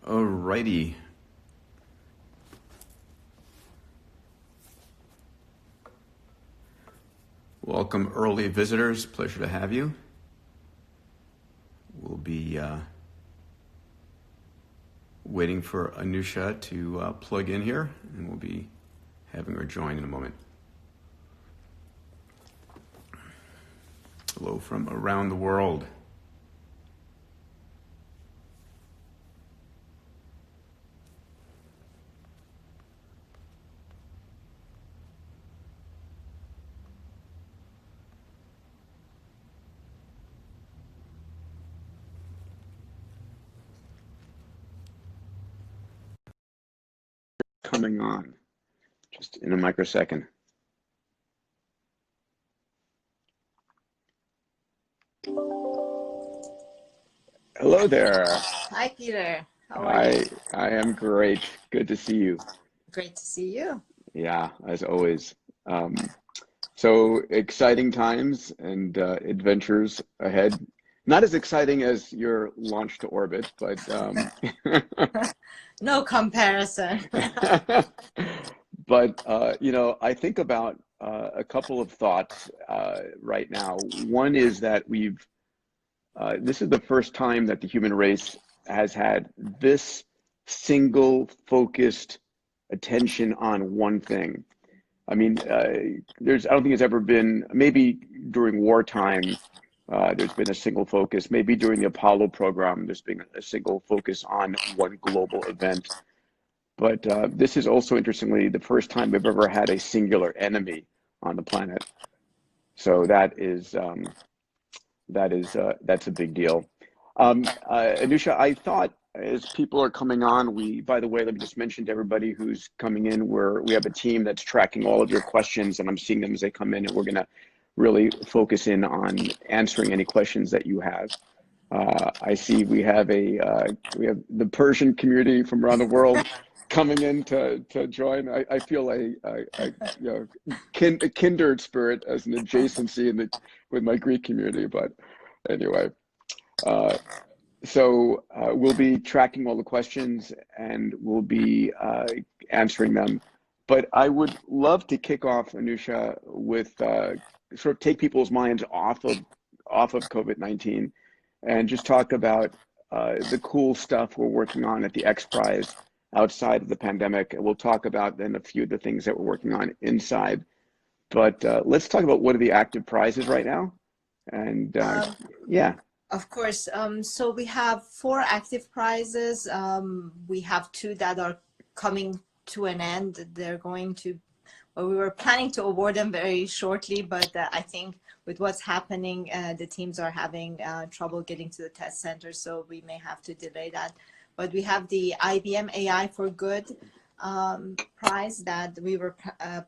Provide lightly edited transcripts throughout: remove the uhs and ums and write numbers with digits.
Alrighty. Welcome, early visitors. Pleasure to have you. We'll be waiting for Anusha to plug in here, and we'll be having her join in a moment. Hello from around the world. Coming on just in a microsecond. Hello there. Hi, Peter. How are you? I am great. Good to see you. Great to see you. Yeah, as always. So exciting times and adventures ahead. Not as exciting as your launch to orbit, but no comparison. But I think about a couple of thoughts right now. One is that this is the first time that the human race has had this single focused attention on one thing. I mean, I don't think it's ever been, maybe during wartime, there's been a single focus. Maybe during the Apollo program, there's been a single focus on one global event. But this is also, interestingly, the first time we've ever had a singular enemy on the planet. So that's a big deal. Anusha, I thought as people are coming on, by the way, let me just mention to everybody who's coming in, we have a team that's tracking all of your questions, and I'm seeing them as they come in, and we're going to really focus in on answering any questions that you have. I see we have the Persian community from around the world coming in to join. I feel a kindred spirit as an adjacency with my Greek community, but anyway. So we'll be tracking all the questions and we'll be answering them. But I would love to kick off, Anusha, with sort of take people's minds off of COVID-19 and just talk about the cool stuff we're working on at the XPrize outside of the pandemic. We'll talk about then a few of the things that we're working on inside. But let's talk about what are the active prizes right now. And yeah. Of course. So we have 4 active prizes. We have 2 that are coming to an end. They're going to, well, we were planning to award them very shortly, but I think with what's happening, the teams are having trouble getting to the test center, so we may have to delay that. But we have the IBM AI for Good prize that we were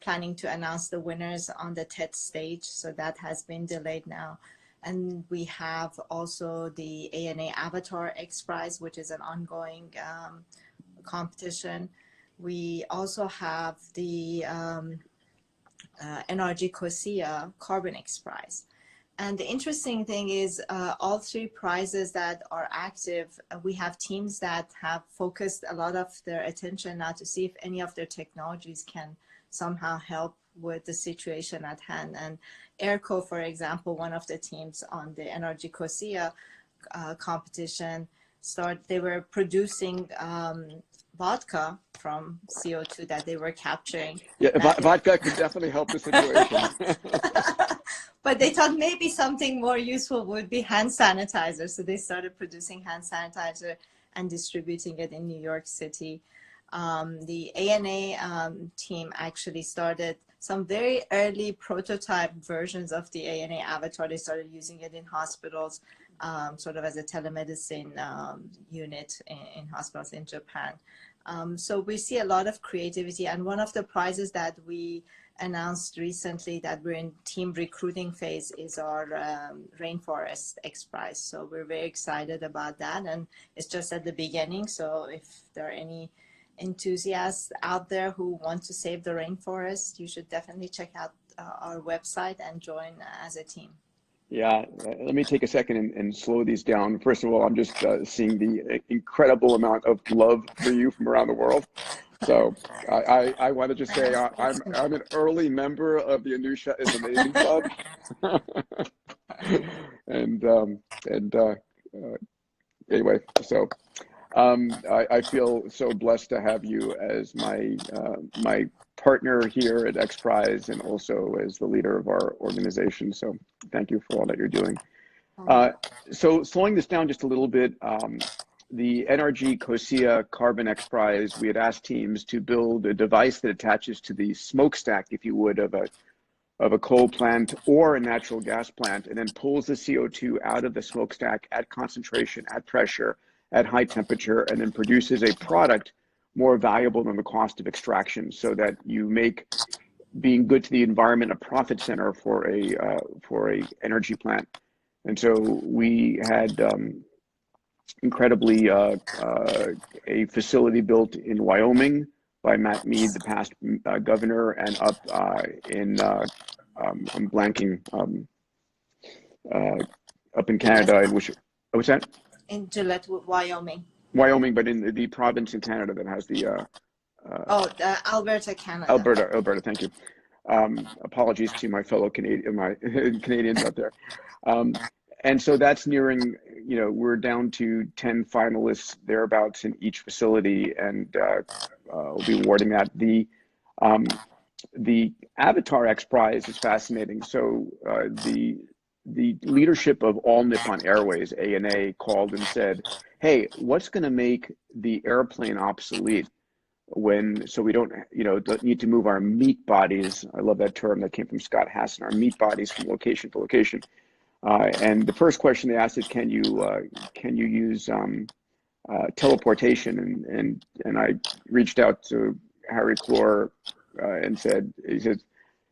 planning to announce the winners on the TED stage, so that has been delayed now. And we have also the ANA Avatar XPrize, which is an ongoing competition. We also have the NRG cocea Carbon XPrize. And the interesting thing is all 3 prizes that are active, we have teams that have focused a lot of their attention now to see if any of their technologies can somehow help with the situation at hand. And aerco, for example, one of the teams on the NRG cocea competition, they were producing vodka from CO2 that they were capturing. Yeah, vodka could definitely help the situation. But they thought maybe something more useful would be hand sanitizer. So they started producing hand sanitizer and distributing it in New York City. The ANA team actually started some very early prototype versions of the ANA Avatar. They started using it in hospitals, sort of as a telemedicine unit in hospitals in Japan. So we see a lot of creativity. And one of the prizes that we announced recently that we're in team recruiting phase is our Rainforest XPrize. So we're very excited about that. And it's just at the beginning. So if there are any enthusiasts out there who want to save the rainforest, you should definitely check out our website and join as a team. Yeah, let me take a second and slow these down. First of all, I'm just seeing the incredible amount of love for you from around the world. So I want to just say I'm an early member of the Anusha is Amazing Club, and anyway, so I feel so blessed to have you as my partner here at XPrize and also as the leader of our organization. So thank you for all that you're doing. So slowing this down just a little bit, the NRG cocea Carbon XPrize, we had asked teams to build a device that attaches to the smokestack, if you would, of a coal plant or a natural gas plant, and then pulls the CO2 out of the smokestack at concentration, at pressure, at high temperature, and then produces a product more valuable than the cost of extraction, so that you make being good to the environment a profit center for a energy plant. And so we had incredibly a facility built in Wyoming by Matt Mead, the past governor, and up in I'm blanking up in Canada. In which what's that? In Gillette, Wyoming. Wyoming, but in the province in Canada that has the Alberta, Canada. Alberta. Thank you. Apologies to my fellow Canadians out there. And so that's nearing, you know, we're down to 10 finalists thereabouts in each facility, and we'll be awarding that. The Avatar X Prize is fascinating. So the leadership of All Nippon Airways, ANA, called and said, hey, what's going to make the airplane obsolete so we don't, you know, don't need to move our meat bodies. I love that term that came from Scott Hassan, our meat bodies from location to location. And the first question they asked is, can you use teleportation? And I reached out to Harry Clore and he said,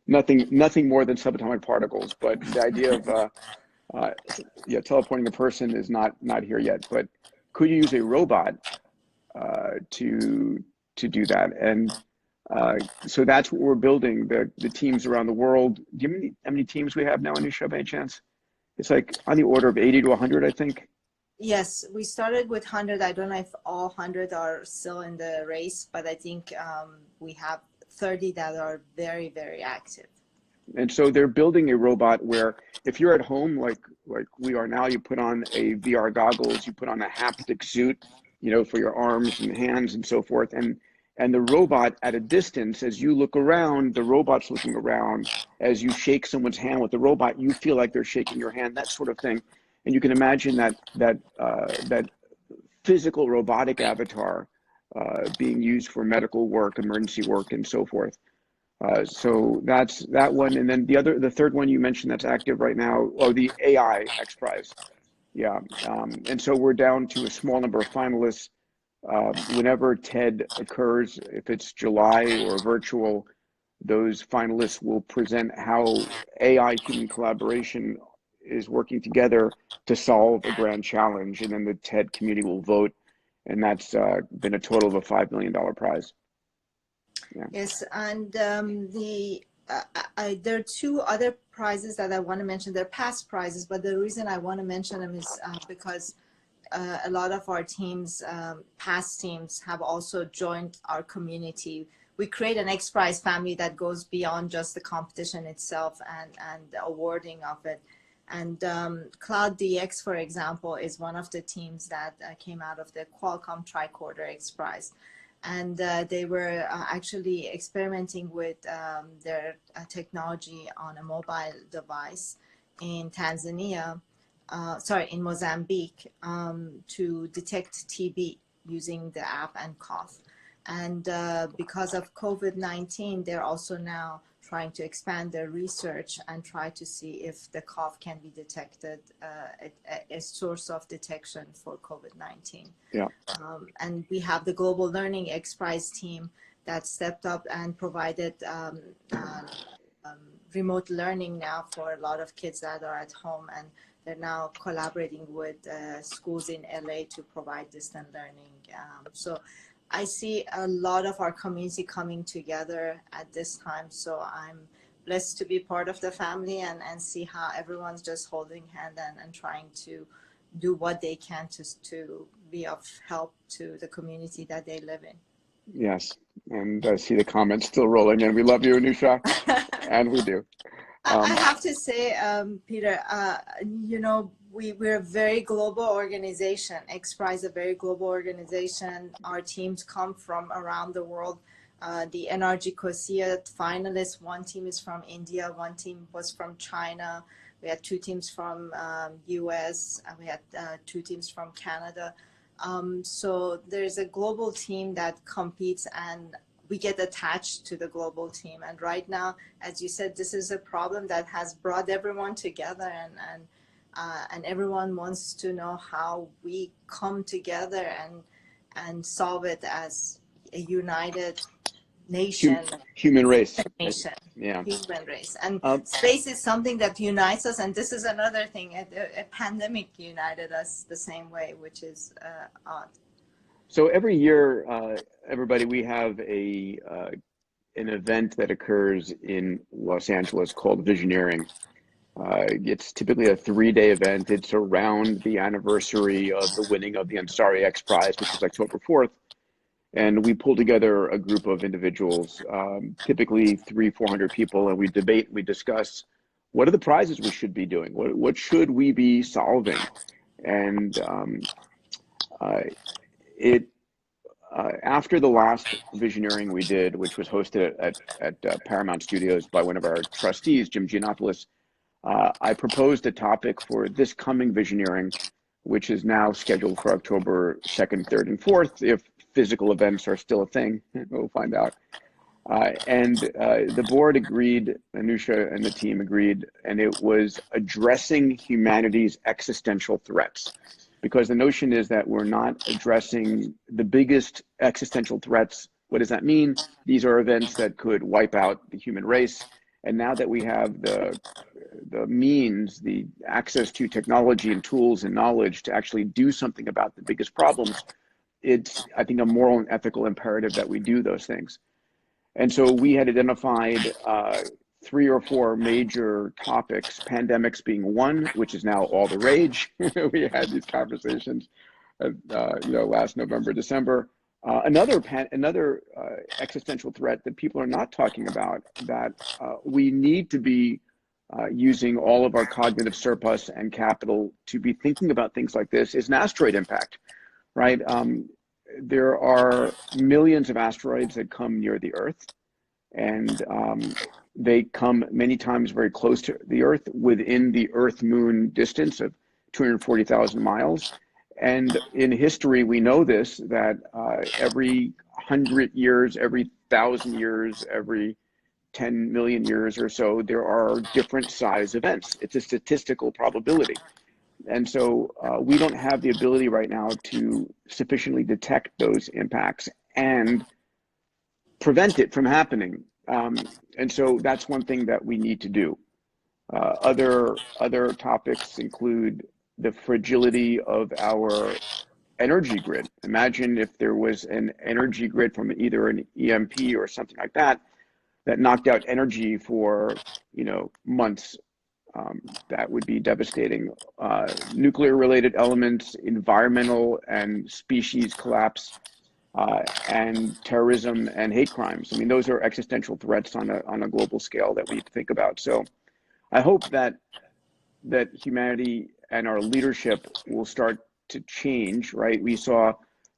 nothing more than subatomic particles. But the idea of teleporting a person is not here yet. But could you use a robot to do that? And so that's what we're building. The teams around the world. Do you know how many teams we have now, Anusha, by any chance? It's like on the order of 80 to 100, I think. Yes, we started with 100. I don't know if all 100 are still in the race, but I think we have 30 that are very, very active. And so they're building a robot where if you're at home, like we are now, you put on a VR goggles, you put on a haptic suit, you know, for your arms and hands and so forth. And the robot at a distance, as you look around, the robot's looking around. As you shake someone's hand with the robot, you feel like they're shaking your hand, that sort of thing. And you can imagine that physical robotic avatar being used for medical work, emergency work, and so forth. So that's that one. And then the third one you mentioned that's active right now, the AI X Prize. Yeah. And so we're down to a small number of finalists. Whenever TED occurs, if it's July or virtual, those finalists will present how AI human collaboration is working together to solve a grand challenge, and then the TED community will vote, and that's been a total of a $5 million prize. Yeah. Yes, and there are two other prizes that I want to mention. They're past prizes, but the reason I want to mention them is because a lot of our teams, past teams, have also joined our community. We create an XPrize family that goes beyond just the competition itself and the awarding of it. And Cloud DX, for example, is one of the teams that came out of the Qualcomm Tricorder XPrize. And they were actually experimenting with their technology on a mobile device in Tanzania. In Mozambique, to detect TB using the app and cough. And because of COVID-19, they're also now trying to expand their research and try to see if the cough can be detected, a source of detection for COVID-19. Yeah. And we have the Global Learning XPrize team that stepped up and provided remote learning now for a lot of kids that are at home, and they're now collaborating with schools in LA to provide distant learning. So I see a lot of our community coming together at this time. So I'm blessed to be part of the family and see how everyone's just holding hand and trying to do what they can to be of help to the community that they live in. Yes, and I see the comments still rolling in. We love you, Anusha, and we do. I have to say, Peter, you know, we're a very global organization. XPrize, a very global organization. Our teams come from around the world. The NRG cocea finalists, one team is from India, one team was from China. We had two teams from US, and we had two teams from Canada. So there's a global team that competes, and we get attached to the global team. And right now, as you said, this is a problem that has brought everyone together, and everyone wants to know how we come together and solve it as a united nation. Human race. Nation. Yeah. Human race. And space is something that unites us. And this is another thing. A pandemic united us the same way, which is odd. So every year, everybody, we have an event that occurs in Los Angeles called Visioneering. It's typically a 3-day event. It's around the anniversary of the winning of the Ansari XPrize, which was October 4th. And we pull together a group of individuals, typically 300-400 people, and we debate, we discuss what are the prizes we should be doing? What should we be solving? And after the last Visioneering we did, which was hosted at Paramount Studios by one of our trustees, Jim Giannopoulos, I proposed a topic for this coming Visioneering, which is now scheduled for October 2nd, 3rd, and 4th. If physical events are still a thing, we'll find out. And the board agreed, Anusha and the team agreed, and it was addressing humanity's existential threats. Because the notion is that we're not addressing the biggest existential threats. What does that mean? These are events that could wipe out the human race. And now that we have the means, the access to technology and tools and knowledge to actually do something about the biggest problems, it's, I think, a moral and ethical imperative that we do those things. And so we had identified 3 or 4 major topics, pandemics being one, which is now all the rage. We had these conversations, last November, December. Another existential threat that people are not talking about, that we need to be using all of our cognitive surplus and capital to be thinking about things like this, is an asteroid impact, right? There are millions of asteroids that come near the Earth, and they come many times very close to the Earth, within the Earth-Moon distance of 240,000 miles. And in history, we know this, that every 100 years, every 1,000 years, every 10 million years or so, there are different size events. It's a statistical probability. And so we don't have the ability right now to sufficiently detect those impacts and prevent it from happening. And so that's one thing that we need to do. Other topics include the fragility of our energy grid. Imagine if there was an energy grid from either an EMP or something like that knocked out energy for, months. That would be devastating. Nuclear-related elements, environmental and species collapse, and terrorism and hate crimes. I mean, those are existential threats on a global scale that we think about. So I hope that humanity and our leadership will start to change, right? We saw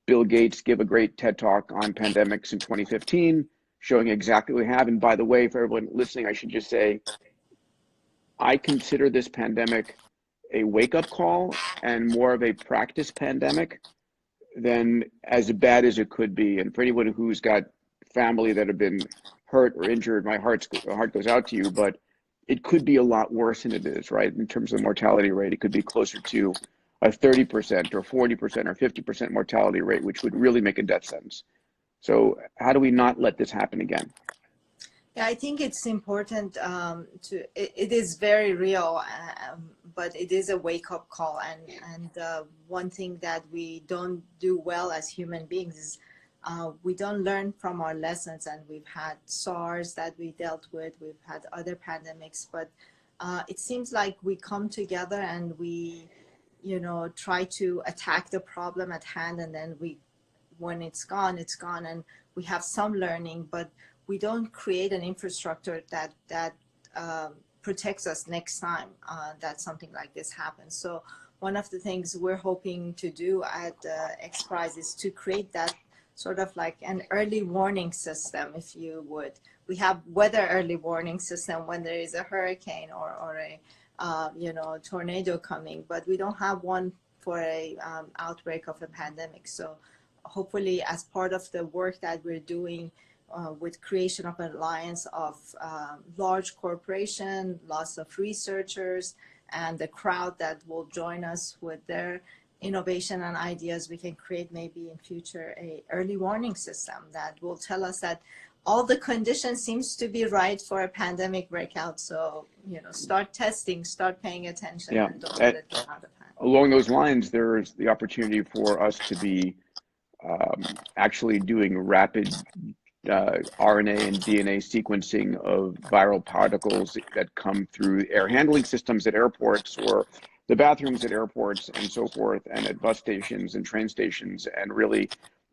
Bill Gates give a great TED Talk on pandemics in 2015, showing exactly what we have. And by the way, for everyone listening, I should just say, I consider this pandemic a wake-up call and more of a practice pandemic than as bad as it could be. And for anyone who's got family that have been hurt or injured, my heart goes out to you, but it could be a lot worse than it is, right? In terms of the mortality rate, it could be closer to a 30% or 40% or 50% mortality rate, which would really make a death sentence. So how do we not let this happen again? Yeah, I think it's important it is very real, but it is a wake-up call. And one thing that we don't do well as human beings is We don't learn from our lessons, and we've had SARS that we dealt with, we've had other pandemics, but it seems like we come together and we, you know, try to attack the problem at hand, and then when it's gone, and we have some learning, but we don't create an infrastructure that protects us next time that something like this happens. So one of the things we're hoping to do at XPrize is to create that sort of like an early warning system, if you would. We have weather early warning system when there is a hurricane or a you know, tornado coming, but we don't have one for a outbreak of a pandemic. So hopefully, as part of the work that we're doing with creation of an alliance of large corporation, lots of researchers, and the crowd that will join us with their innovation and ideas, we can create maybe in future a early warning system that will tell us that all the conditions seems to be right for a pandemic breakout. So, you know, start testing, start paying attention, Yeah. and don't let it get out of hand. Along those lines, there's the opportunity for us to be actually doing rapid RNA and DNA sequencing of viral particles that come through air handling systems at airports, or the bathrooms at airports and so forth, and at bus stations and train stations. And really,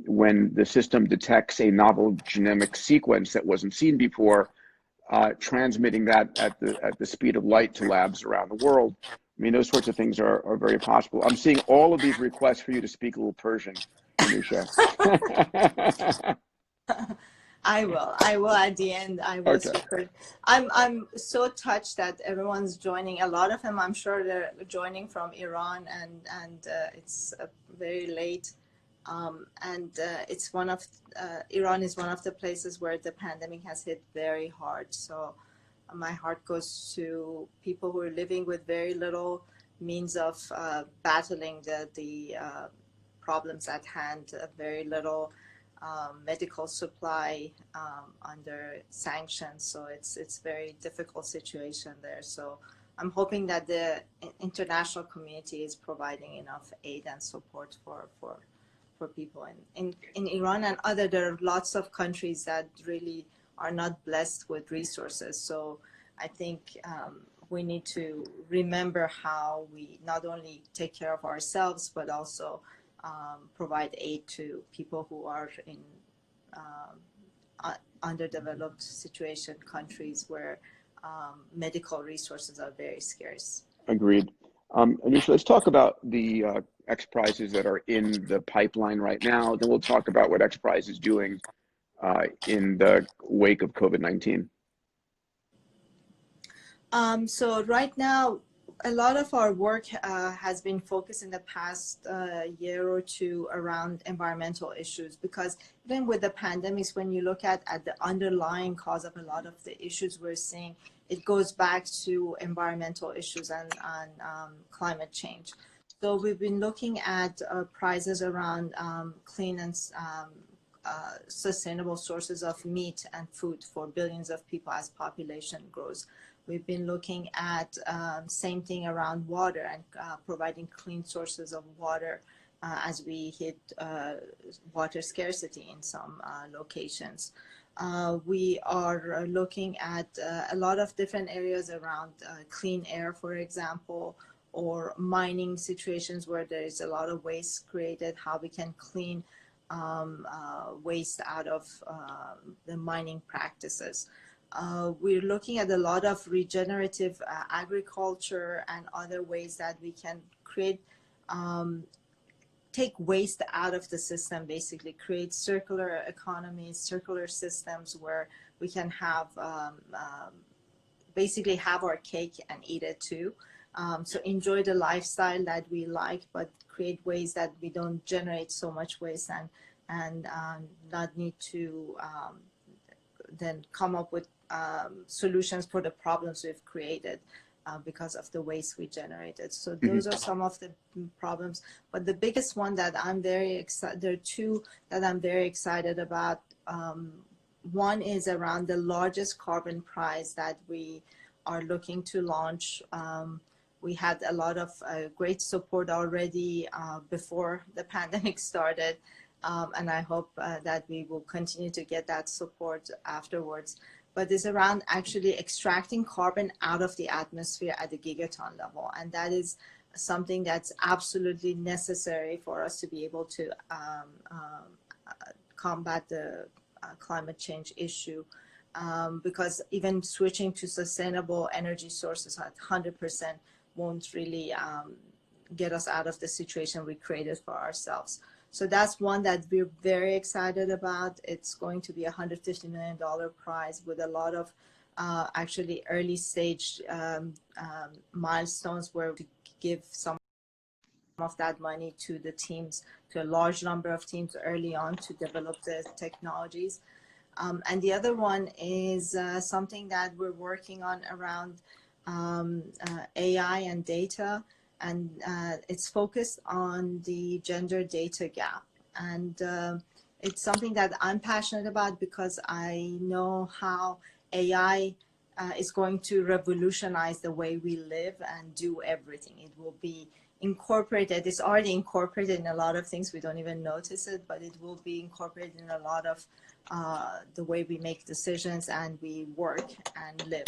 when the system detects a novel genomic sequence that wasn't seen before, transmitting that at the speed of light to labs around the world. I mean, those sorts of things are very possible. I'm seeing all of these requests for you to speak a little Persian, Anusha. I will at the end. I will Okay. speak. I'm so touched that everyone's joining. A lot of them, I'm sure, they're joining from Iran, and it's very late. It's one of Iran is one of the places where the pandemic has hit very hard. So my heart goes to people who are living with very little means of battling the problems at hand. Very little medical supply under sanctions. So it's very difficult situation there. So I'm hoping that the international community is providing enough aid and support for people in Iran and other. There are lots of countries that really are not blessed with resources. So I think we need to remember how we not only take care of ourselves, but also provide aid to people who are in underdeveloped situation, countries where medical resources are very scarce. Agreed. Anusha, let's talk about the XPrizes that are in the pipeline right now. Then we'll talk about what XPrize is doing in the wake of COVID-19. So right now, a lot of our work has been focused in the past year or two around environmental issues, because even with the pandemics, when you look at the underlying cause of a lot of the issues we're seeing, it goes back to environmental issues and climate change. So we've been looking at prizes around clean and sustainable sources of meat and food for billions of people as population grows. We've been looking at same thing around water and providing clean sources of water as we hit water scarcity in some locations. We are looking at a lot of different areas around clean air, for example, or mining situations where there is a lot of waste created, how we can clean waste out of the mining practices. We're looking at a lot of regenerative agriculture and other ways that we can create, take waste out of the system, basically create circular economies, circular systems where we can have, basically have our cake and eat it too. So enjoy the lifestyle that we like, but create ways that we don't generate so much waste and not need to then come up with solutions for the problems we've created because of the waste we generated. So those are some of the problems. But the biggest one that I'm very excited, there are two that I'm very excited about. One is around the largest carbon prize that we are looking to launch. We had a lot of great support already before the pandemic started. and I hope that we will continue to get that support afterwards. But it's around actually extracting carbon out of the atmosphere at the gigaton level, and that is something that's absolutely necessary for us to be able to combat the climate change issue. Because even switching to sustainable energy sources at 100% won't really get us out of the situation we created for ourselves. So that's one that we're very excited about. It's going to be a $150 million prize with a lot of actually early stage milestones where we give some of that money to the teams, to a large number of teams early on to develop the technologies. And the other one is something that we're working on around AI and data, and it's focused on the gender data gap. And it's something that I'm passionate about because I know how AI is going to revolutionize the way we live and do everything. It will be incorporated. It's already incorporated in a lot of things. We don't even notice it, but it will be incorporated in a lot of the way we make decisions and we work and live.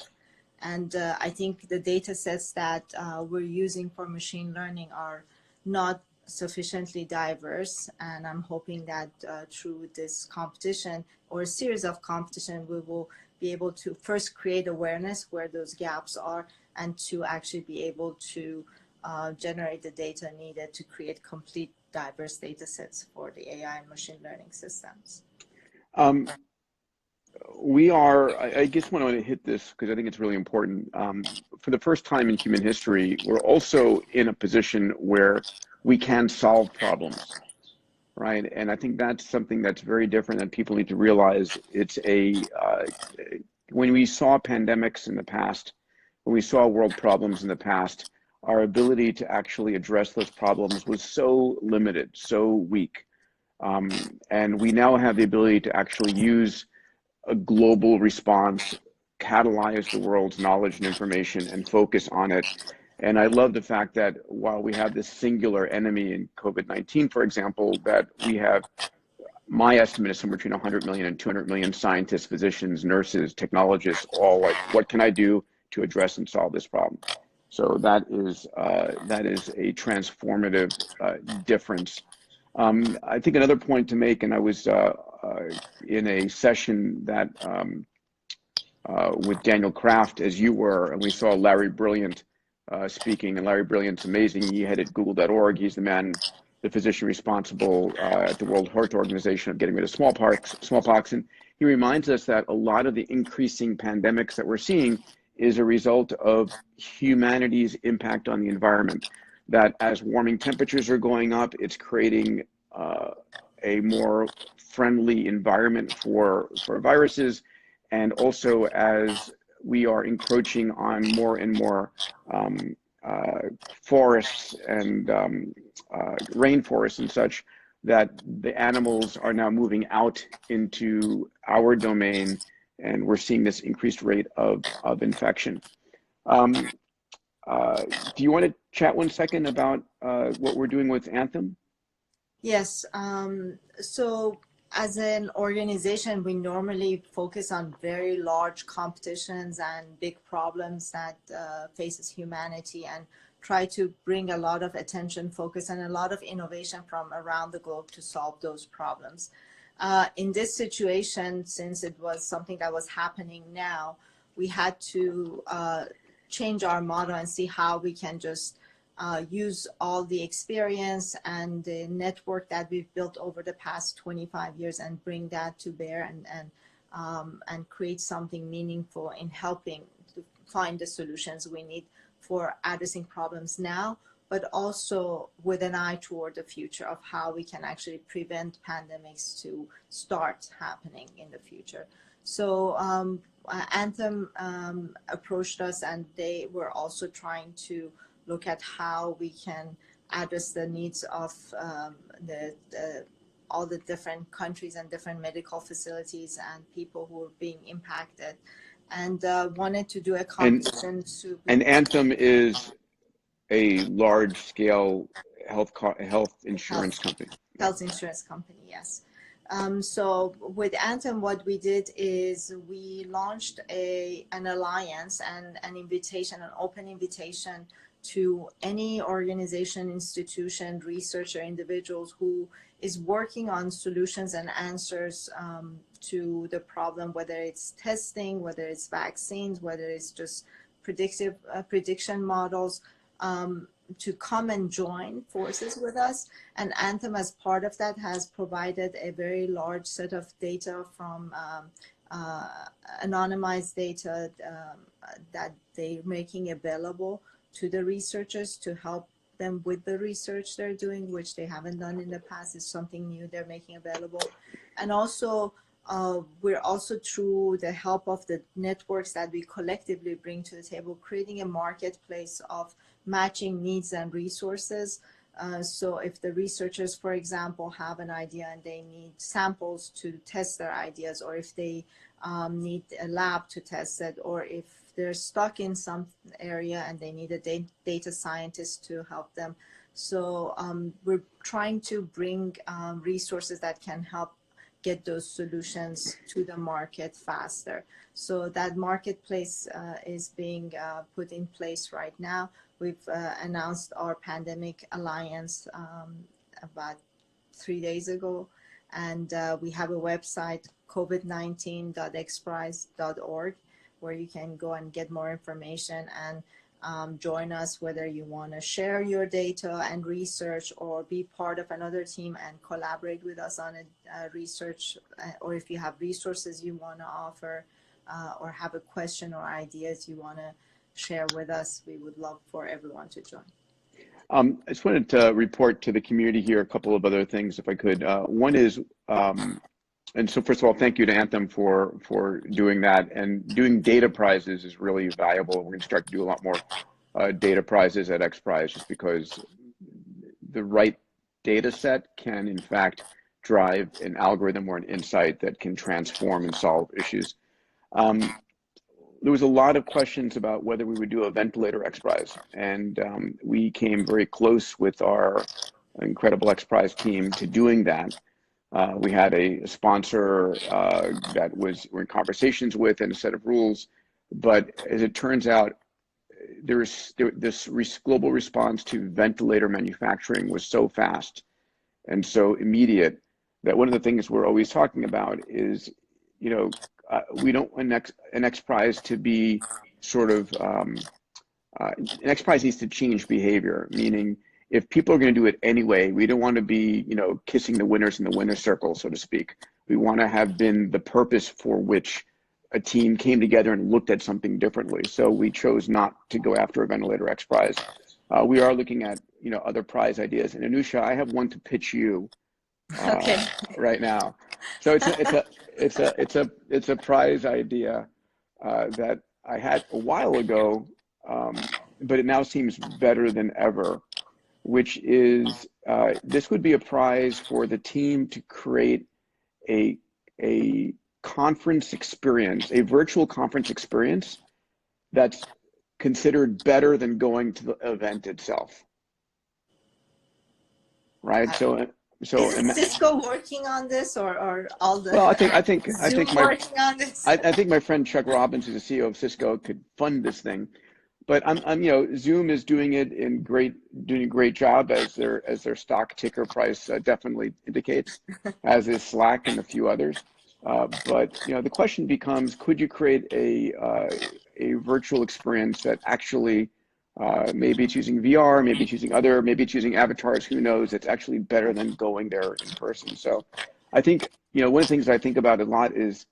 And I think the data sets that we're using for machine learning are not sufficiently diverse. And I'm hoping that through this competition or a series of competition, we will be able to first create awareness where those gaps are, and to actually be able to generate the data needed to create complete diverse data sets for the AI and machine learning systems. I just want to hit this because I think it's really important. For the first time in human history, we're also in a position where we can solve problems, right? And I think that's something that's very different that people need to realize. It's when we saw pandemics in the past, when we saw world problems in the past, our ability to actually address those problems was so limited, so weak. And we now have the ability to actually use a global response, catalyze the world's knowledge and information, and focus on it. And I love the fact that while we have this singular enemy in COVID-19, for example, that we have, my estimate is somewhere between 100 million and 200 million scientists, physicians, nurses, technologists, all like, what can I do to address and solve this problem? So that is a transformative difference. I think another point to make, and I was in a session that with Daniel Kraft, as you were, and we saw Larry Brilliant speaking, and Larry Brilliant's amazing. He headed Google.org. He's the man, the physician responsible at the World Health Organization of getting rid of smallpox. And he reminds us that a lot of the increasing pandemics that we're seeing is a result of humanity's impact on the environment. That as warming temperatures are going up, it's creating a more friendly environment for viruses, and also as we are encroaching on more and more forests and rainforests and such, that the animals are now moving out into our domain, and we're seeing this increased rate of infection. Do you want to chat one second about what we're doing with Anthem? Yes. So as an organization, we normally focus on very large competitions and big problems that faces humanity, and try to bring a lot of attention, focus, and a lot of innovation from around the globe to solve those problems. In this situation, since it was something that was happening now, we had to change our model and see how we can just use all the experience and the network that we've built over the past 25 years and bring that to bear, and create something meaningful in helping to find the solutions we need for addressing problems now, but also with an eye toward the future of how we can actually prevent pandemics to start happening in the future. So Anthem approached us, and they were also trying to look at how we can address the needs of all the different countries and different medical facilities and people who are being impacted, and wanted to do a competition and Anthem is a large-scale health insurance company. Health insurance company, yes. So with Anthem, what we did is we launched an alliance and an invitation, an open invitation to any organization, institution, researcher, individuals who is working on solutions and answers to the problem, whether it's testing, whether it's vaccines, whether it's just prediction models, to come and join forces with us. And Anthem, as part of that, has provided a very large set of data from anonymized data that they're making available to the researchers to help them with the research they're doing, which they haven't done in the past. Is something new they're making available. And also, we're also, through the help of the networks that we collectively bring to the table, creating a marketplace of matching needs and resources. So if the researchers, for example, have an idea and they need samples to test their ideas, or if they need a lab to test it, or if they're stuck in some area and they need a data scientist to help them. So we're trying to bring resources that can help get those solutions to the market faster. So that marketplace is being put in place right now. We've announced our pandemic alliance about 3 days ago, and we have a website, covid19.xprize.org, where you can go and get more information and join us, whether you want to share your data and research or be part of another team and collaborate with us on a research, or if you have resources you want to offer or have a question or ideas you want to share with us, we would love for everyone to join. I just wanted to report to the community here a couple of other things, if I could. One is, and so first of all, thank you to Anthem for doing that, and doing data prizes is really valuable. We're going to start to do a lot more data prizes at XPrize, just because the right data set can in fact drive an algorithm or an insight that can transform and solve issues. There was a lot of questions about whether we would do a ventilator XPrize, and we came very close with our incredible XPrize team to doing that. We had a sponsor that we're in conversations with, and a set of rules, but as it turns out, this global response to ventilator manufacturing was so fast and so immediate that one of the things we're always talking about is, we don't want an XPrize to be sort of, an XPrize needs to change behavior, meaning if people are going to do it anyway, we don't want to be, kissing the winners in the winner's circle, so to speak. We want to have been the purpose for which a team came together and looked at something differently. So we chose not to go after a ventilator XPrize. We are looking at, other prize ideas. And Anusha, I have one to pitch you Okay. right now. So it's a prize idea that I had a while ago, but it now seems better than ever, which is this would be a prize for the team to create a conference experience, a virtual conference experience that's considered better than going to the event itself. Right? So is Cisco working on this, or all the? Well, I think working on this? I think my friend Chuck Robbins, who's the CEO of Cisco, could fund this thing. But Zoom is doing it doing a great job, as their stock ticker price definitely indicates, as is Slack and a few others. But the question becomes, could you create a virtual experience that actually maybe it's using VR, maybe it's using maybe it's using avatars, who knows, it's actually better than going there in person. So I think, one of the things I think about a lot is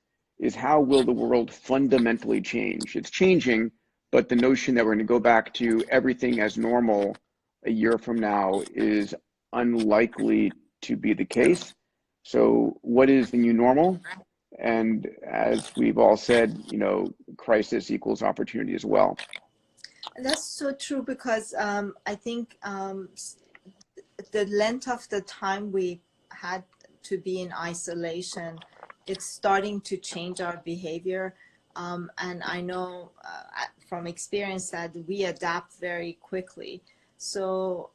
how will the world fundamentally change? It's changing, but the notion that we're going to go back to everything as normal a year from now is unlikely to be the case. So what is the new normal? And as we've all said, crisis equals opportunity as well. That's so true, because I think the length of the time we had to be in isolation, it's starting to change our behavior. And I know from experience that we adapt very quickly. So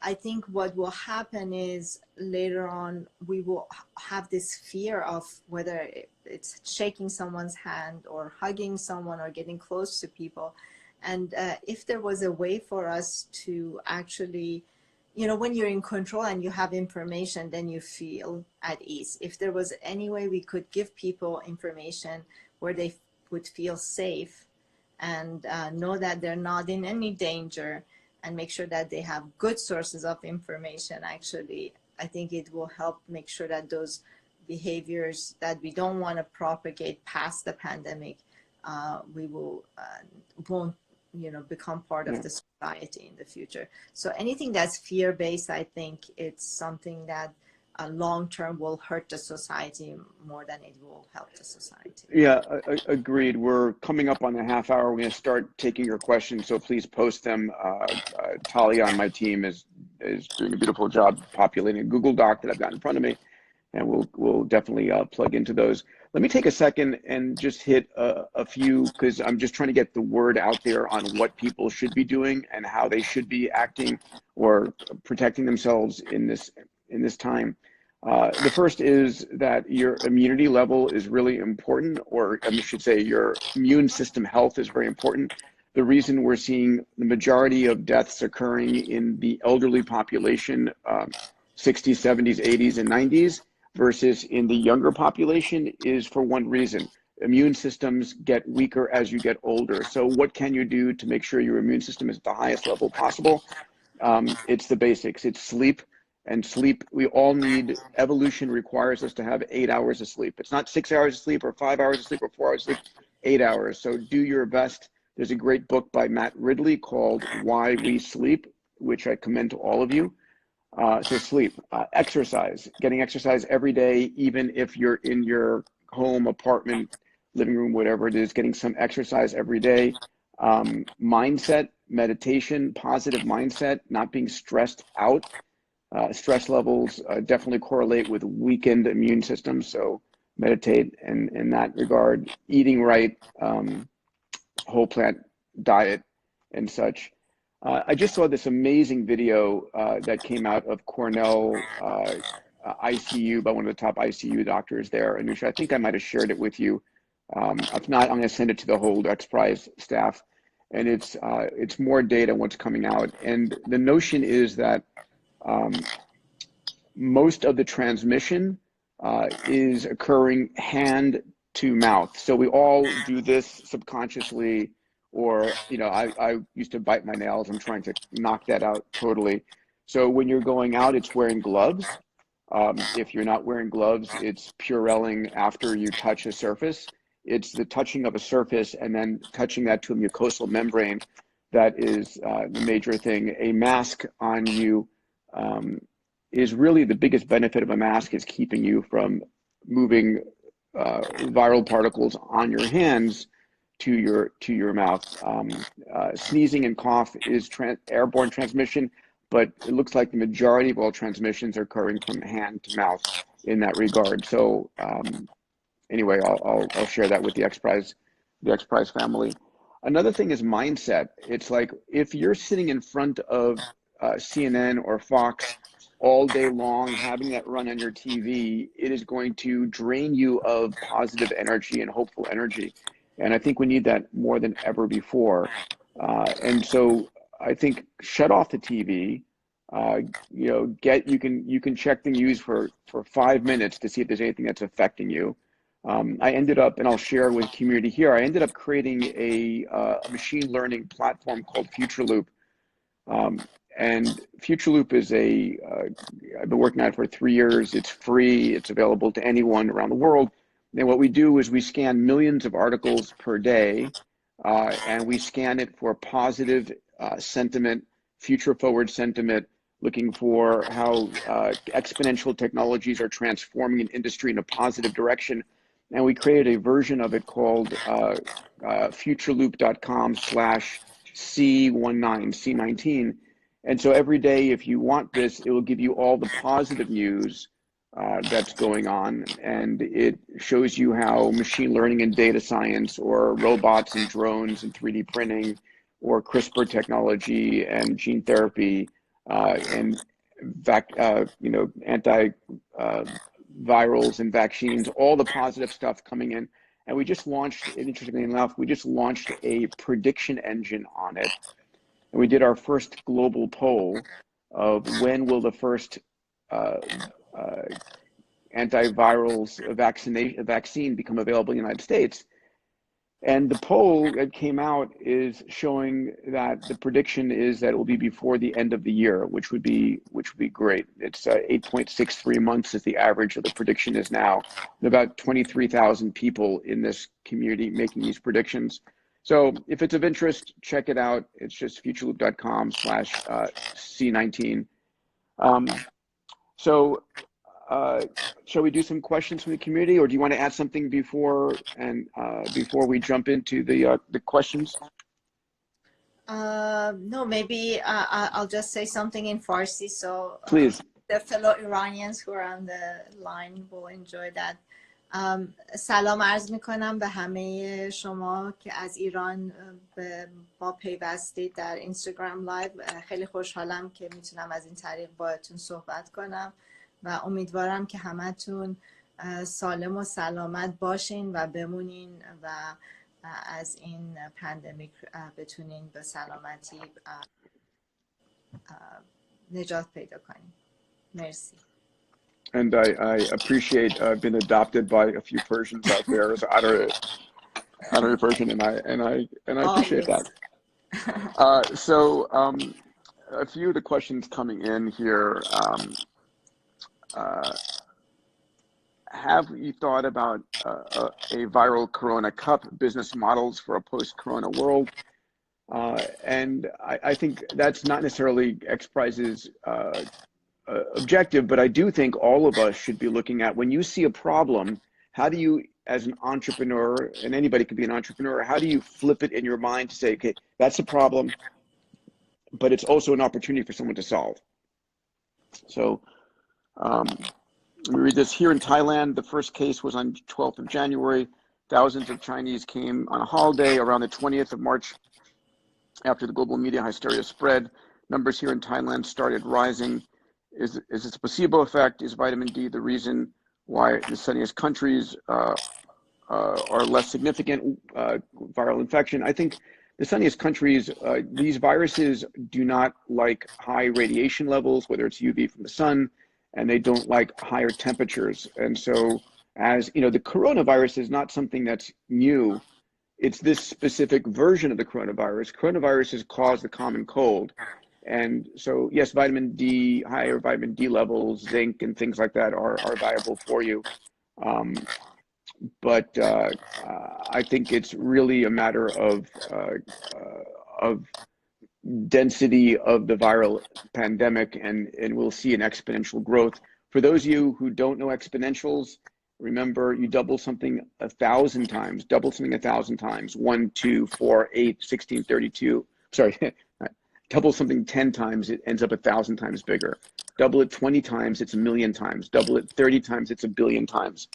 I think what will happen is later on we will have this fear of whether it's shaking someone's hand or hugging someone or getting close to people. And if there was a way for us to actually, you know, when you're in control and you have information, then you feel at ease. If there was any way we could give people information where they would feel safe and know that they're not in any danger, and make sure that they have good sources of information, actually, I think it will help make sure that those behaviors that we don't want to propagate past the pandemic, we won't, you know, become part of the society in the future. So anything that's fear-based, I think it's something that long-term will hurt the society more than it will help the society. Yeah, agreed. We're coming up on the half hour. We're going to start taking your questions, so please post them. Talia on my team is doing a beautiful job populating a Google Doc that I've got in front of me, and we'll definitely plug into those. Let me take a second and just hit a few, because I'm just trying to get the word out there on what people should be doing and how they should be acting or protecting themselves in this time. The first is that your immunity level is really important, or I should say your immune system health is very important. The reason we're seeing the majority of deaths occurring in the elderly population, 60s, 70s, 80s, and 90s, versus in the younger population is for one reason. Immune systems get weaker as you get older. So what can you do to make sure your immune system is at the highest level possible? It's the basics. It's sleep. And sleep, we all need, evolution requires us to have 8 hours of sleep. It's not 6 hours of sleep or 5 hours of sleep or 4 hours of sleep, 8 hours. So do your best. There's a great book by Matt Ridley called Why We Sleep, which I commend to all of you. So sleep, exercise, getting exercise every day, even if you're in your home, apartment, living room, whatever it is, getting some exercise every day. Mindset, meditation, positive mindset, not being stressed out. Stress levels definitely correlate with weakened immune systems, so meditate in that regard. Eating right, whole plant diet and such. I just saw this amazing video that came out of Cornell ICU by one of the top ICU doctors there. Anusha, I think I might have shared it with you. If not, I'm going to send it to the whole XPrize staff. And it's more data on what's coming out. And the notion is that most of the transmission is occurring hand to mouth. So we all do this subconsciously, or, you know, I used to bite my nails. I'm trying to knock that out totally. So when you're going out, it's wearing gloves. If you're not wearing gloves, it's Purelling after you touch a surface. It's the touching of a surface and then touching that to a mucosal membrane. That is the major thing. A mask on you is really the biggest benefit of a mask, is keeping you from moving viral particles on your hands to your mouth. Sneezing and cough is airborne transmission, but it looks like the majority of all transmissions are occurring from hand to mouth in that regard. So anyway, I'll share that with the XPrize family. Another thing is mindset. It's like if you're sitting in front of CNN or Fox all day long, having that run on your TV, it is going to drain you of positive energy and hopeful energy. And I think we need that more than ever before. And so I think shut off the TV. You know, you can check the news for 5 minutes to see if there's anything that's affecting you. I ended up, and I'll share with community here, I ended up creating a machine learning platform called FutureLoop. And FutureLoop is I've been working on it for 3 years. It's free. It's available to anyone around the world. And what we do is we scan millions of articles per day, and we scan it for positive sentiment, future forward sentiment, looking for how exponential technologies are transforming an industry in a positive direction. And we created a version of it called futureloop.com/C19. And so every day, if you want this, it will give you all the positive news that's going on. And it shows you how machine learning and data science, or robots and drones and 3D printing, or CRISPR technology and gene therapy and antivirals and vaccines, all the positive stuff coming in. And we just launched, interestingly enough, we just launched a prediction engine on it. And we did our first global poll of when will the first antivirals vaccine become available in the United States. And the poll that came out is showing that the prediction is that it will be before the end of the year, which would be great. It's 8.63 months is the average of the prediction is now. And about 23,000 people in this community making these predictions. So if it's of interest, check it out. It's just futureloop.com/C19. Shall we do some questions from the community, or do you want to add something before we jump into the questions? No, maybe I'll just say something in Farsi, so Please. The fellow Iranians who are on the line will enjoy that. سلام عرض میکنم به همه شما که از ایران به ما پیوستید در اینستاگرام لایو. خیلی خوشحالم که میتونم از این طریق باهاتون صحبت کنم و امیدوارم که همتون سالم و سلامت باشین و بمونین و از این پندمیک بتونین به سلامتی نجات پیدا کنین. مرسی. And I appreciate I've been adopted by a few Persians out there. So I don't know Persian, and I appreciate that. A few of the questions coming in here. Have you thought about a viral Corona Cup business models for a post-Corona world? And I think that's not necessarily XPrize's objective, but I do think all of us should be looking at, when you see a problem, how do you, as an entrepreneur, and anybody could be an entrepreneur, how do you flip it in your mind to say, okay, that's a problem, but it's also an opportunity for someone to solve. So we read this here in Thailand. The first case was on 12th of January. Thousands of Chinese came on a holiday around the 20th of March after the global media hysteria spread. Numbers here in Thailand started rising. Is this a placebo effect? Is vitamin D the reason why the sunniest countries are less significant viral infection? I think the sunniest countries, these viruses do not like high radiation levels, whether it's UV from the sun, and they don't like higher temperatures. And so, as you know, the coronavirus is not something that's new. It's this specific version of the coronavirus. Coronaviruses cause the common cold. And so, yes, vitamin D, higher vitamin D levels, zinc, and things like that are viable for you. But I think it's really a matter of density of the viral pandemic, and we'll see an exponential growth. For those of you who don't know exponentials, remember, you double something 1,000 times, double something 1,000 times, 1, 2, 4, 8, 16, 32, sorry, double something 10 times, it ends up 1,000 times bigger. Double it 20 times, it's 1,000,000 times. Double it 30 times, it's 1,000,000,000 times.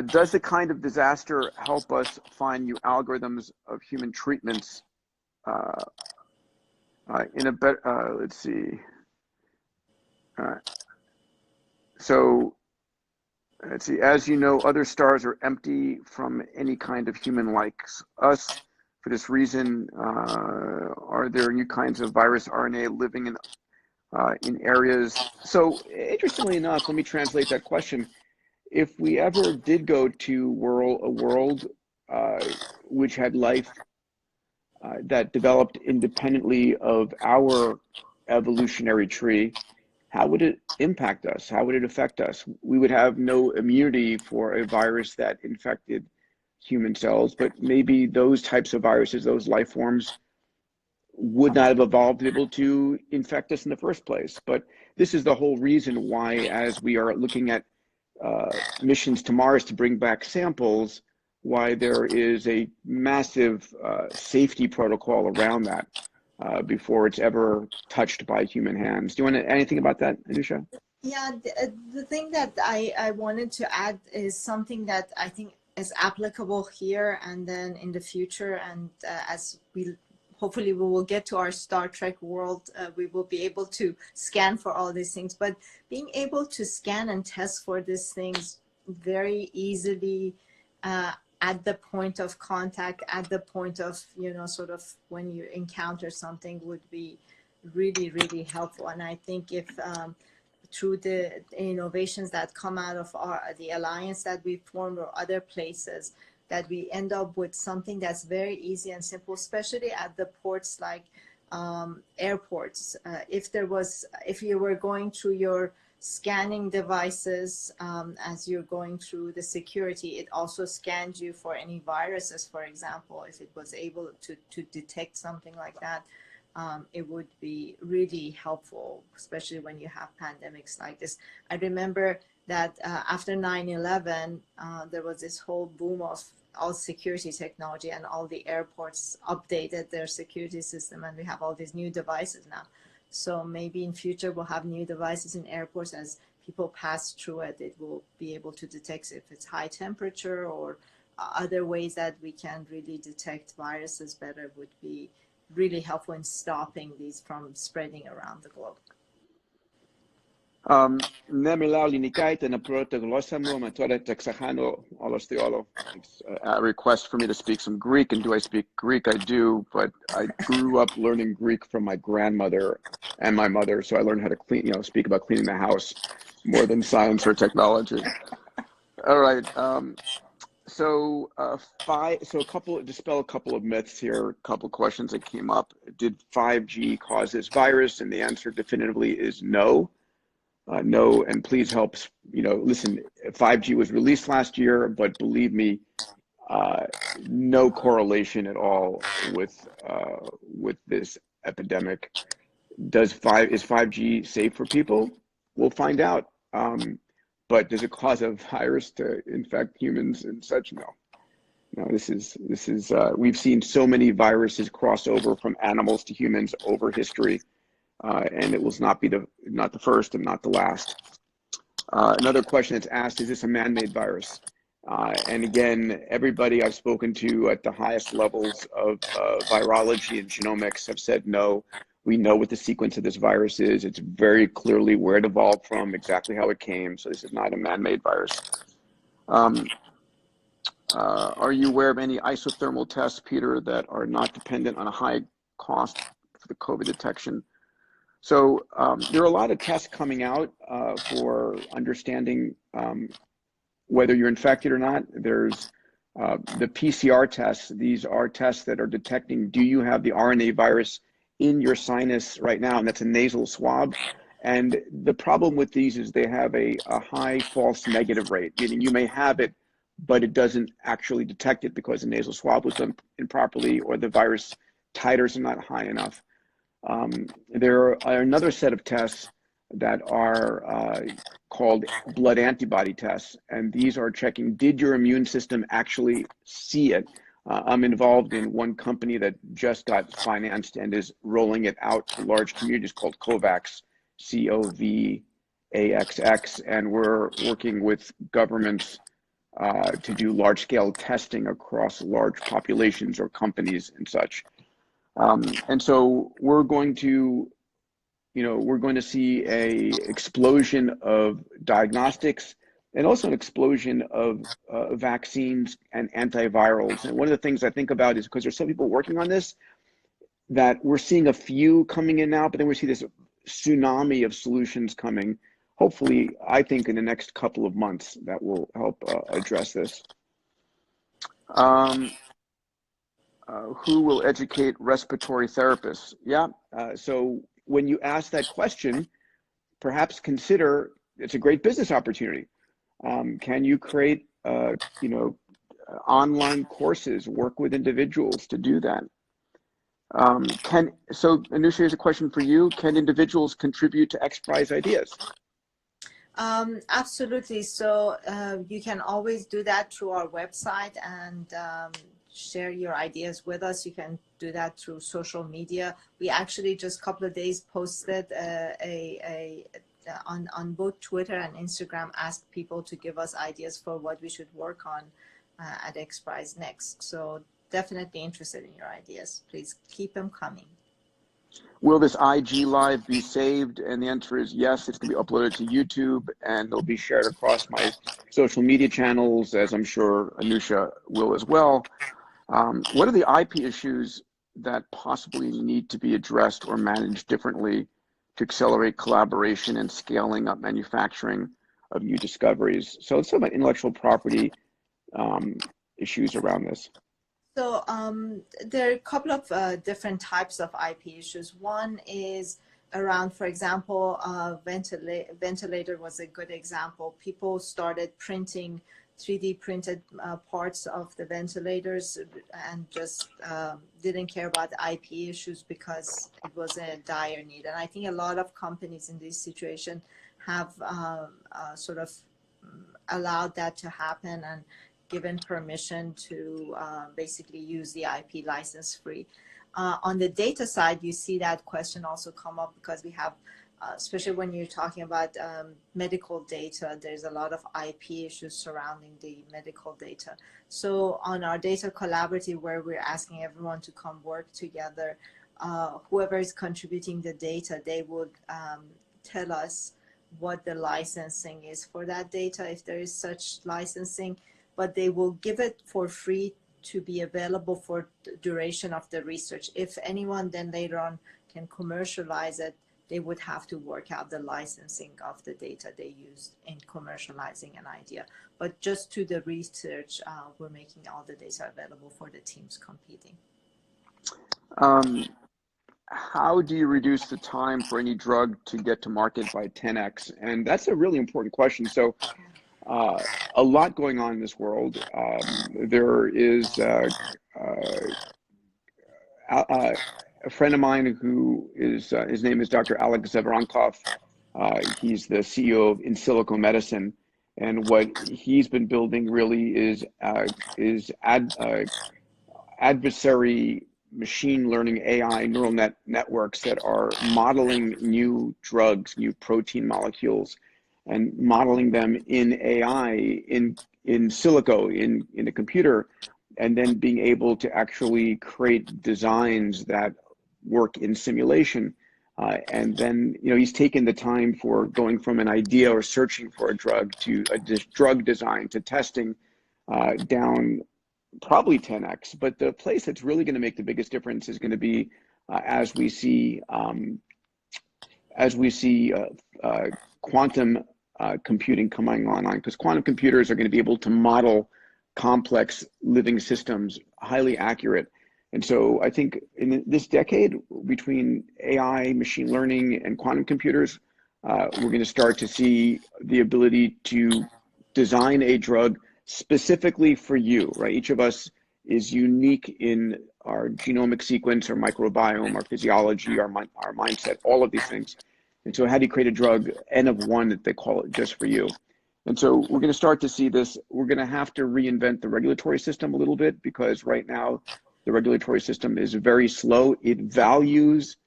Does the kind of disaster help us find new algorithms of human treatments in a better, let's see. So, let's see, as you know, other stars are empty from any kind of human like us. For this reason, are there new kinds of virus RNA living in areas? So, interestingly enough, let me translate that question. If we ever did go to a world which had life that developed independently of our evolutionary tree, how would it impact us? How would it affect us? We would have no immunity for a virus that infected human cells, but maybe those types of viruses, those life forms, would not have evolved to be able to infect us in the first place. But this is the whole reason why, as we are looking at missions to Mars to bring back samples, why there is a massive safety protocol around that before it's ever touched by human hands. Do you want to add anything about that, Anusha? Yeah, the thing that I wanted to add is something that I think is applicable here and then in the future, and as we hopefully we will get to our Star Trek world. We will be able to scan for all these things, but being able to scan and test for these things very easily at the point of contact, at the point of, sort of when you encounter something would be really, really helpful. And I think if through the innovations that come out of the alliance that we formed or other places, that we end up with something that's very easy and simple, especially at the ports like airports. If you were going through your scanning devices as you're going through the security, it also scans you for any viruses, for example. If it was able to detect something like that, it would be really helpful, especially when you have pandemics like this. I remember that after 9/11, there was this whole boom of all security technology, and all the airports updated their security system, and we have all these new devices now. So maybe in future we'll have new devices in airports. As people pass through it, it will be able to detect if it's high temperature, or other ways that we can really detect viruses better would be really helpful in stopping these from spreading around the globe. It's a request for me to speak some Greek. And do I speak Greek? I do, but I grew up learning Greek from my grandmother and my mother. So I learned how to speak about cleaning the house more than science or technology. All right. So dispel a couple of myths here, a couple of questions that came up. Did 5G cause this virus? And the answer definitively is no. No, and please help, listen, 5G was released last year, but believe me, no correlation at all with this epidemic. Is 5G safe for people? We'll find out. But does it cause a virus to infect humans and such? No. No, this is we've seen so many viruses cross over from animals to humans over history. And it will not the first and not the last. Another question that's asked, is this a man-made virus? And again, everybody I've spoken to at the highest levels of virology and genomics have said no. We know what the sequence of this virus is. It's very clearly where it evolved from, exactly how it came. So this is not a man-made virus. Are you aware of any isothermal tests, Peter, that are not dependent on a high cost for the COVID detection? So there are a lot of tests coming out for understanding whether you're infected or not. There's the PCR tests. These are tests that are detecting, do you have the RNA virus in your sinus right now? And that's a nasal swab. And the problem with these is they have a high false negative rate, meaning you may have it, but it doesn't actually detect it because the nasal swab was done improperly or the virus titers are not high enough. There are another set of tests that are called blood antibody tests, and these are checking, did your immune system actually see it? I'm involved in one company that just got financed and is rolling it out to large communities called COVAX, COVAXX, and we're working with governments to do large-scale testing across large populations or companies and such. And so we're going to see a explosion of diagnostics and also an explosion of vaccines and antivirals. And one of the things I think about is, because there's some people working on this, that we're seeing a few coming in now, but then we see this tsunami of solutions coming. Hopefully, I think in the next couple of months that will help address this. Who will educate respiratory therapists? Yeah, so when you ask that question, perhaps consider, it's a great business opportunity. Can you create, online courses, work with individuals to do that? So Anusha, here's a question for you. Can individuals contribute to XPrize ideas? Absolutely. So you can always do that through our website and share your ideas with us. You can do that through social media. We actually just a couple of days posted on both Twitter and Instagram, asked people to give us ideas for what we should work on at XPrize next. So definitely interested in your ideas. Please keep them coming. Will this IG live be saved? And the answer is yes, it's going to be uploaded to YouTube and it'll be shared across my social media channels, as I'm sure Anusha will as well. What are the IP issues that possibly need to be addressed or managed differently to accelerate collaboration and scaling up manufacturing of new discoveries? So let's talk about intellectual property issues around this. So there are a couple of different types of IP issues. One is around, for example, ventilator was a good example. People started printing 3D printed parts of the ventilators and just didn't care about the IP issues because it was a dire need. And I think a lot of companies in this situation have sort of allowed that to happen and given permission to basically use the IP license free. On the data side, you see that question also come up because we have, especially when you're talking about medical data, there's a lot of IP issues surrounding the medical data. So on our data collaborative, where we're asking everyone to come work together, whoever is contributing the data, they would tell us what the licensing is for that data, if there is such licensing, but they will give it for free to be available for the duration of the research. If anyone then later on can commercialize it, they would have to work out the licensing of the data they used in commercializing an idea. But just to the research, we're making all the data available for the teams competing. How do you reduce the time for any drug to get to market by 10x? And that's a really important question. So a lot going on in this world. There is a friend of mine who is, his name is Dr. Alex Zevrankov. He's the CEO of In Silico Medicine. And what he's been building really is adversary machine learning AI neural networks that are modeling new drugs, new protein molecules, and modeling them in AI, in silico, in a computer, and then being able to actually create designs that work in simulation. And then, you know, he's taken the time for going from an idea or searching for a drug to a drug design to testing down probably 10x. But the place that's really going to make the biggest difference is going to be as we see quantum computing coming online, because quantum computers are going to be able to model complex living systems highly accurate. And so I think in this decade, between AI, machine learning, and quantum computers, we're going to start to see the ability to design a drug specifically for you, right? Each of us is unique in our genomic sequence, our microbiome, our physiology, our mindset, all of these things. And so how do you create a drug, N of one, that they call it, just for you? And so we're going to start to see this. We're going to have to reinvent the regulatory system a little bit, because right now the regulatory system is very slow. It values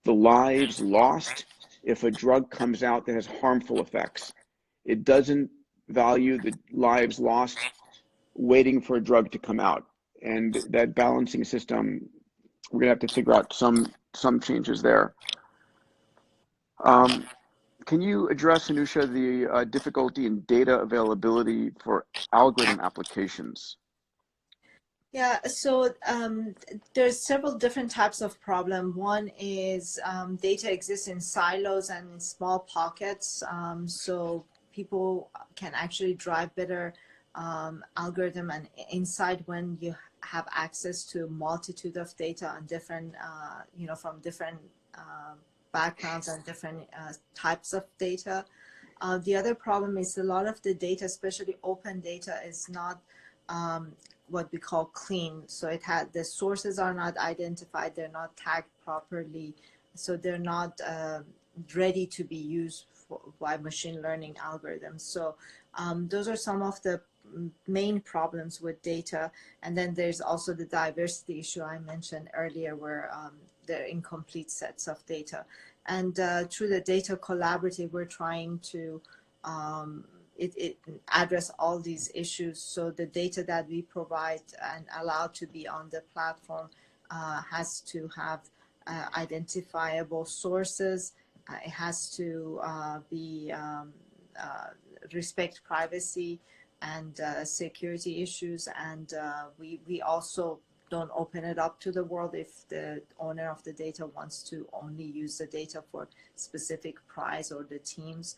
the lives lost if a drug comes out that has harmful effects. It doesn't value the lives lost waiting for a drug to come out. And that balancing system, we're going to have to figure out some changes there. Can you address, Anusha, the difficulty in data availability for algorithm applications? Yeah, so there's several different types of problem. One is data exists in silos and in small pockets, so people can actually drive better algorithm and insight when you have access to a multitude of data on different, you know, from different backgrounds and different types of data. The other problem is a lot of the data, especially open data, is not what we call clean. So it had, the sources are not identified, they're not tagged properly, so they're not ready to be used by machine learning algorithms. So those are some of the main problems with data. And then there's also the diversity issue I mentioned earlier, where they're incomplete sets of data. And through the data collaborative, we're trying to it address all these issues. So the data that we provide and allow to be on the platform has to have identifiable sources. It has to be respect privacy and security issues, and we also don't open it up to the world if the owner of the data wants to only use the data for specific prize or the teams.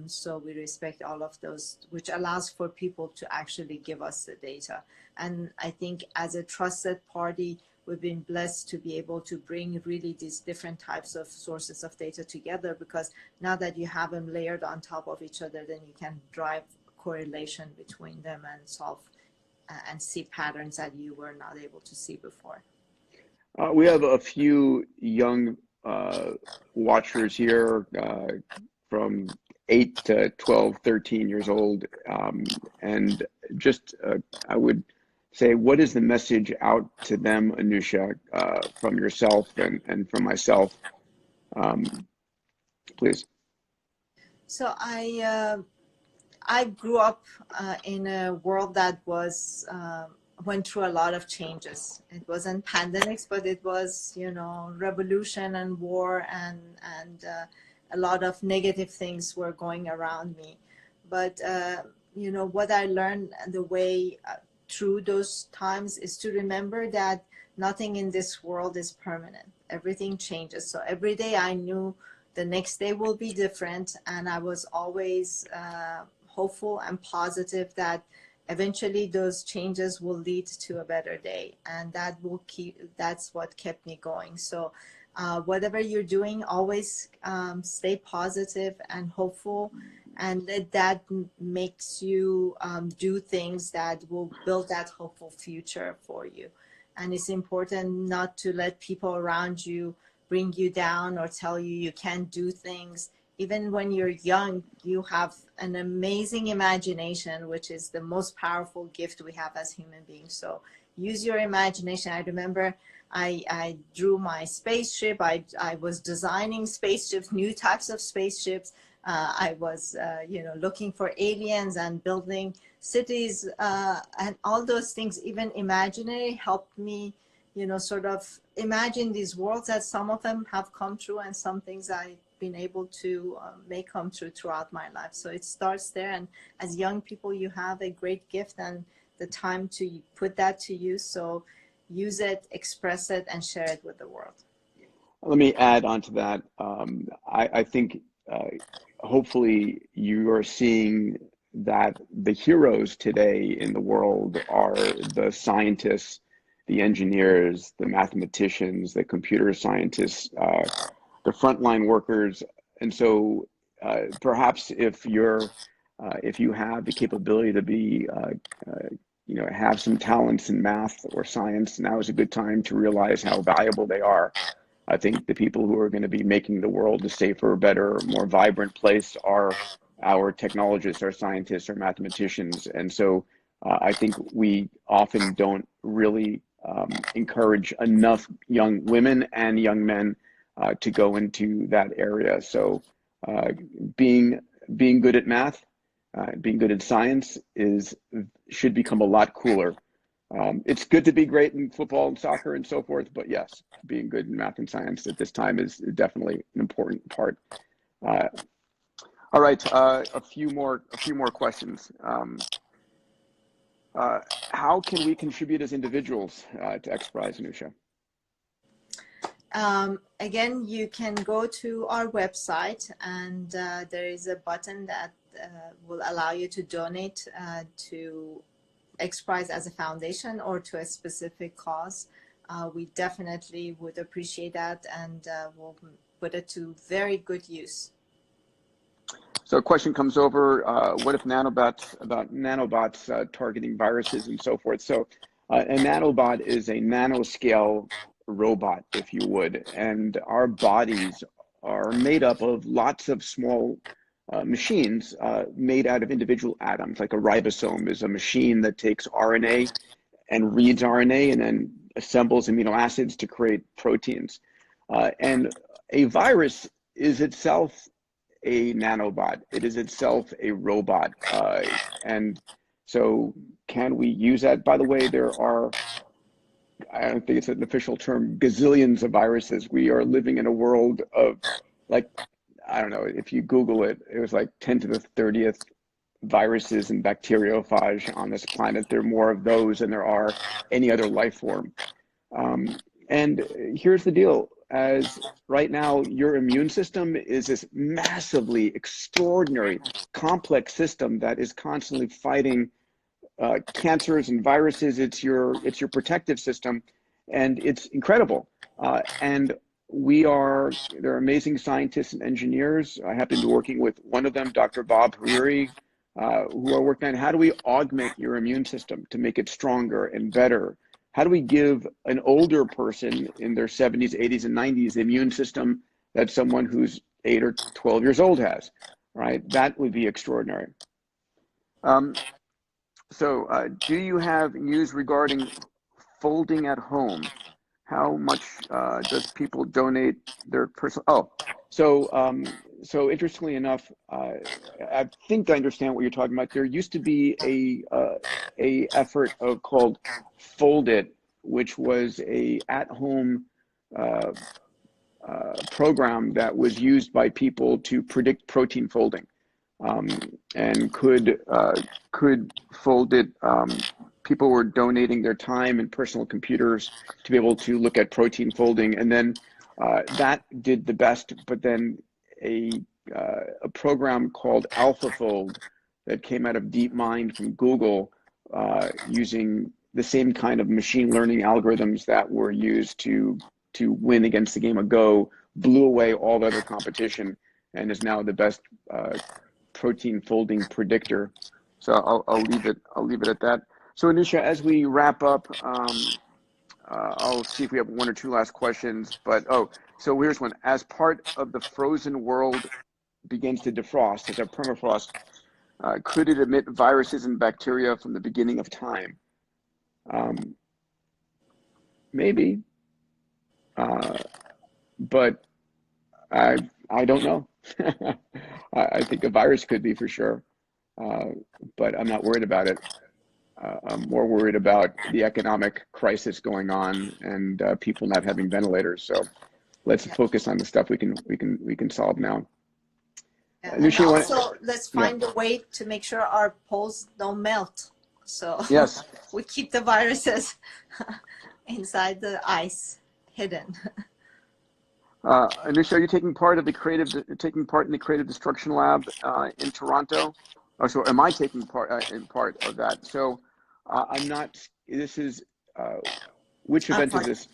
So we respect all of those, which allows for people to actually give us the data. And I think as a trusted party, we've been blessed to be able to bring really these different types of sources of data together, because now that you have them layered on top of each other, then you can drive correlation between them and solve and see patterns that you were not able to see before. We have a few young watchers here from 8 to 12, 13 years old. And just, I would say, what is the message out to them, Anusha, from yourself and from myself, please? So I grew up in a world that was went through a lot of changes. It wasn't pandemics, but it was, you know, revolution and war and a lot of negative things were going around me. But you know, what I learned the way through those times is to remember that nothing in this world is permanent. Everything changes. So every day I knew the next day will be different, and I was always hopeful and positive that eventually those changes will lead to a better day, and that's what kept me going. So whatever you're doing, always stay positive and hopeful, and that makes you do things that will build that hopeful future for you. And it's important not to let people around you bring you down or tell you you can't do things. Even when you're young, you have an amazing imagination, which is the most powerful gift we have as human beings. So use your imagination. I remember I drew my spaceship. I was designing spaceships, new types of spaceships. I was, you know, looking for aliens and building cities, and all those things, even imaginary, helped me, you know, sort of imagine these worlds that some of them have come true, and some things I've been able to make come true throughout my life. So it starts there. And as young people, you have a great gift and the time to put that to use. So use it, express it, and share it with the world. Let me add on to that. I think hopefully you are seeing that the heroes today in the world are the scientists, the engineers, the mathematicians, the computer scientists, the frontline workers. And so perhaps if you have the capability to be, you know, have some talents in math or science, now is a good time to realize how valuable they are. I think the people who are going to be making the world a safer, better, more vibrant place are our technologists, our scientists, our mathematicians. And so I think we often don't really encourage enough young women and young men to go into that area. So being good at math, being good at science should become a lot cooler. It's good to be great in football and soccer and so forth, but yes, being good in math and science at this time is definitely an important part. All right, a few more questions. How can we contribute as individuals to XPrize, Anusha? Again, you can go to our website, and there is a button that will allow you to donate to XPrize as a foundation or to a specific cause. We definitely would appreciate that, and we'll put it to very good use. So a question comes over, what if nanobots targeting viruses and so forth? So a nanobot is a nanoscale robot, if you would, and our bodies are made up of lots of small machines made out of individual atoms. Like a ribosome is a machine that takes RNA and reads RNA and then assembles amino acids to create proteins. And a virus is itself a nanobot. It is itself a robot. And so can we use that? By the way, there are, I don't think it's an official term, gazillions of viruses. We are living in a world of, like, I don't know, if you Google it, it was like 10 to the 30th viruses and bacteriophage on this planet. There are more of those than there are any other life form. And here's the deal. As right now, your immune system is this massively extraordinary, complex system that is constantly fighting cancers and viruses. It's your protective system, and it's incredible. And there are amazing scientists and engineers. I happen to be working with one of them, Dr. Bob Hariri, who are working on how do we augment your immune system to make it stronger and better. How do we give an older person in their 70s, 80s, and 90s the immune system that someone who's 8 or 12 years old has, right? That would be extraordinary. So do you have news regarding folding at home? How much does people donate their personal? Oh, so interestingly enough, I think I understand what you're talking about. There used to be a effort called Fold It, which was a at-home program that was used by people to predict protein folding, and could fold it. People were donating their time and personal computers to be able to look at protein folding, and then that did the best. But then a program called AlphaFold that came out of DeepMind from Google, using the same kind of machine learning algorithms that were used to win against the game of Go, blew away all the other competition, and is now the best protein folding predictor. So I'll leave it at that. So Anusha, as we wrap up, I'll see if we have one or two last questions. But so here's one. As part of the frozen world begins to defrost, as a permafrost, could it emit viruses and bacteria from the beginning of time? Maybe, but I don't know. I think a virus could be for sure, but I'm not worried about it. I'm more worried about the economic crisis going on and people not having ventilators. So let's focus on the stuff we can solve now. And also, let's find a way to make sure our poles don't melt. So yes, we keep the viruses inside the ice, hidden. Anusha, are you taking part in the Creative Destruction Lab in Toronto? Oh, so am I taking part in part of that? So I'm not. This is which event is this?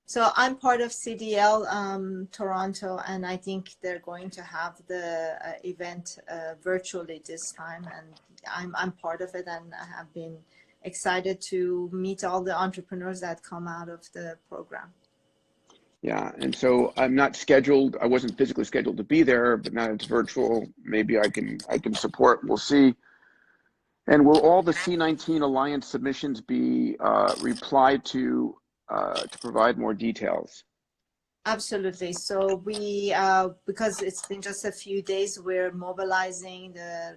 So I'm part of CDL Toronto, and I think they're going to have the event virtually this time, and I'm part of it, and I have been excited to meet all the entrepreneurs that come out of the program. Yeah, and so I'm not scheduled. I wasn't physically scheduled to be there, but now it's virtual. Maybe I can support. We'll see. And will all the C19 Alliance submissions be replied to provide more details? Absolutely. So we, because it's been just a few days, we're mobilizing the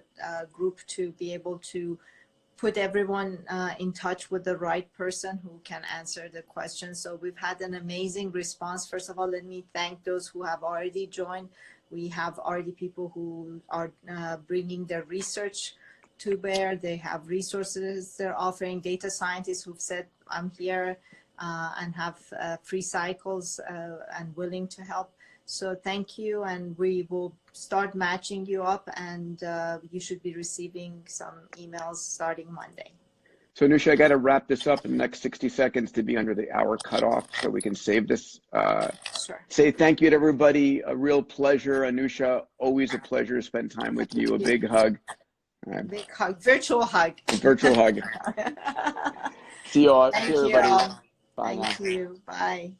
group to be able to put everyone in touch with the right person who can answer the questions. So we've had an amazing response. First of all, let me thank those who have already joined. We have already people who are bringing their research to bear. They have resources they're offering, data scientists who've said, I'm here and have free cycles and willing to help. So thank you, and we will start matching you up, and you should be receiving some emails starting Monday. So Anusha, I got to wrap this up in the next 60 seconds to be under the hour cutoff so we can save this. Sure. Say thank you to everybody. A real pleasure. Anusha, always a pleasure to spend time with you. A big hug. Big hug, virtual hug. A virtual hug. See you all. Thank See you, everybody. You. Bye Thank now. you. Bye.